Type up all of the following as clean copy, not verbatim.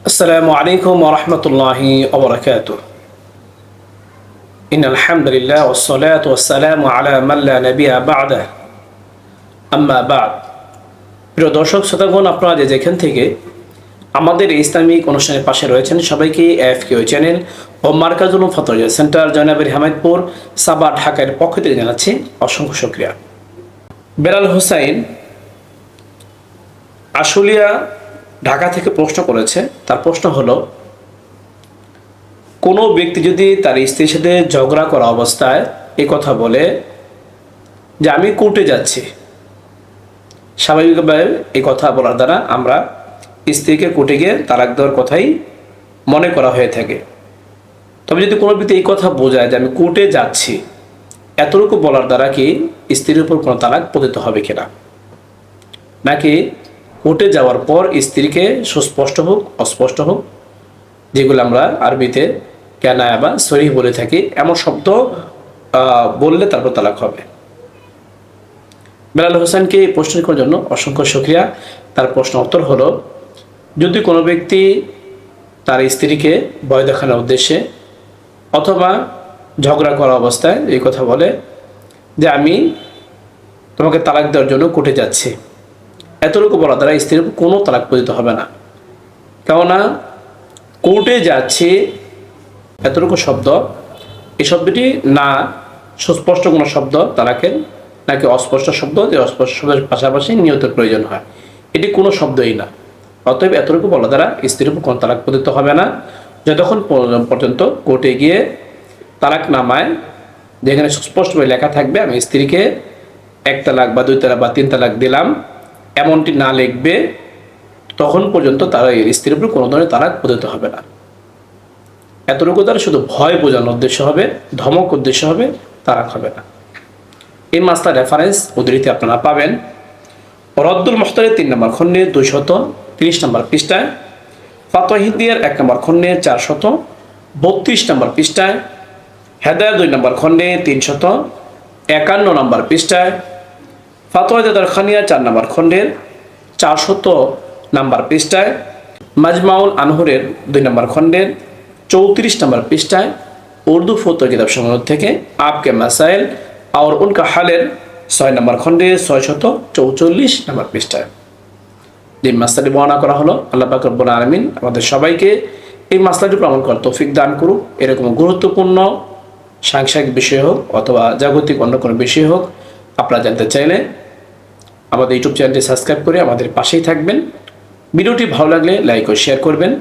السلام عليكم ورحمة الله وبركاته. إن الحمد لله والصلاة والسلام على من لا نبي بعده أما بعد. প্রিয় দর্শক শ্রোতাগণ, আপনারা যেখান থেকে আমাদের ইসলামিক অনুষ্ঠানের পাশে রয়েছেন সবাইকে এফকিউ চ্যানেল ও মার্কাজুল উলুম ফতোয়া সেন্টার জয়নগর হামিদপুর সাবা ঢাকার পক্ষ থেকে জানাচ্ছি অসংখ্য শুকরিয়া। বেলাল হোসাইন আশুলিয়া ঢাকা থেকে প্রশ্ন করেছে। তার প্রশ্ন হলো, কোনো ব্যক্তি যদি তার স্ত্রীর সাথে ঝগড়া করা অবস্থায় এই কথা বলে যে আমি কোর্টে যাচ্ছি, স্বাভাবিকভাবে এই কথা বলার দ্বারা আমরা স্ত্রীকে কোর্টে গিয়ে তালাক দেওয়ার কথাই মনে করা হয়ে থাকে। তবে যদি কোনো ব্যক্তি এই কথা বোঝায় যে আমি কোর্টে যাচ্ছি, এতটুকু বলার দ্বারা কি স্ত্রীর উপর কোনো তালাক পতিত হবে কিনা, নাকি কোর্টে যাওয়ার পর স্ত্রীকে সুস্পষ্ট হোক অস্পষ্ট হোক, যেগুলো আমরা আরবিতে ক্যানায়া বা সরিহ বলে থাকি, এমন শব্দ বললে তারপর তালাক হবে। বেলাল হোসেনকে এই প্রশ্ন করার জন্য অসংখ্য শুকরিয়া। তার প্রশ্ন উত্তর হলো, যদি কোনো ব্যক্তি তার স্ত্রীকে ভয় দেখানোর উদ্দেশ্যে অথবা ঝগড়া করা অবস্থায় এই কথা বলে যে আমি তোমাকে তালাক দেওয়ার জন্য কোর্টে যাচ্ছি, এতটুকু বলা দ্বারা স্ত্রীর কোনো তালাক পতিত হবে না। কেননা কোর্টে যাচ্ছে এতটুকু শব্দ, এই শব্দটি না সুস্পষ্ট কোনো শব্দ তালাকের, নাকি অস্পষ্ট শব্দ যে অস্পষ্ট শব্দের পাশাপাশি নিয়তের প্রয়োজন হয়, এটি কোনো শব্দই না। অতএব এতটুকু বলা দ্বারা স্ত্রীর উপর কোনো তালাক পতিত হবে না, যতক্ষণ পর্যন্ত কোর্টে গিয়ে তালাক নামায় যেখানে সুস্পষ্টভাবে লেখা থাকবে আমি স্ত্রীকে 1 তালাক বা 2 তালাক বা 3 তালাক দিলাম, এমনটি না লিখবে, তখন পর্যন্ত তার স্ত্রীর উপর কোনো ধরনের তালাক পতিত হবে না। এতটুকু দ্বারা শুধু ভয় বোঝানোর উদ্দেশ্য হবে, ধমক উদ্দেশ্য হবে, তালাক হবে না। এই মাসলার রেফারেন্স উদ্ধৃতি আপনারা পাবেন রদ্দুল মুখতারের 3 নম্বর খণ্ডের 230 নম্বর পৃষ্ঠায়, ফাতোয়া হিন্দিয়ার 1 নম্বর খণ্ডের 432 নম্বর পৃষ্ঠায়, হেদায়াত 2 নম্বর খণ্ডে 351 নম্বর পৃষ্ঠায়, ফাতোয়া দারখানিয়া 4 নম্বর খণ্ডের 400 নম্বর পৃষ্ঠায়, মাজমাউল আনহুরের 2 নম্বর খণ্ডের 34 নম্বর পৃষ্ঠায়, উর্দু ফতোয়া কিতাব সমূহ থেকে আপকে মাসাইল और उनका हालेर 6 নম্বর খণ্ডে 644 নম্বর পৃষ্ঠায় যে মাসলাটি বর্ণনা করা হলো। আল্লাহ পাক রব্বুল আলামিন আমাদের সবাইকে এই মাসলাটি প্রমাণ করার তৌফিক দান করুক। এরকম গুরুত্বপূর্ণ সাংসারিক বিষয় হোক অথবা জাগতিক অন্য কোনো বিষয় হোক, আপনারা জানতে চাইলে আমাদের ইউটিউব চ্যানেলটি সাবস্ক্রাইব করে আমাদের পাশেই থাকবেন। ভিডিওটি ভালো লাগলে লাইক ও শেয়ার করবেন।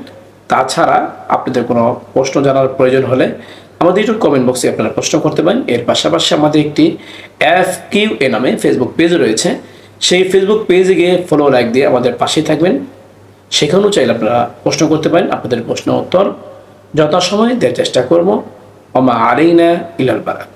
তাছাড়া আপনাদের কোনো প্রশ্ন জানার প্রয়োজন হলে আমাদের ইউটিউব কমেন্ট বক্সে আপনারা প্রশ্ন করতে পারেন। এর পাশাপাশি আমাদের একটি এফকিউএ নামে ফেসবুক পেজ রয়েছে, সেই ফেসবুক পেজে গিয়ে ফলো লাইক দিয়ে আমাদের পাশেই থাকবেন। সেখানেও চাইলে আপনারা প্রশ্ন করতে পারেন। আপনাদের প্রশ্ন উত্তর যথাসময়ে দেওয়ার চেষ্টা করব। ওমা আলাইনা ইল্লাল বালাগ।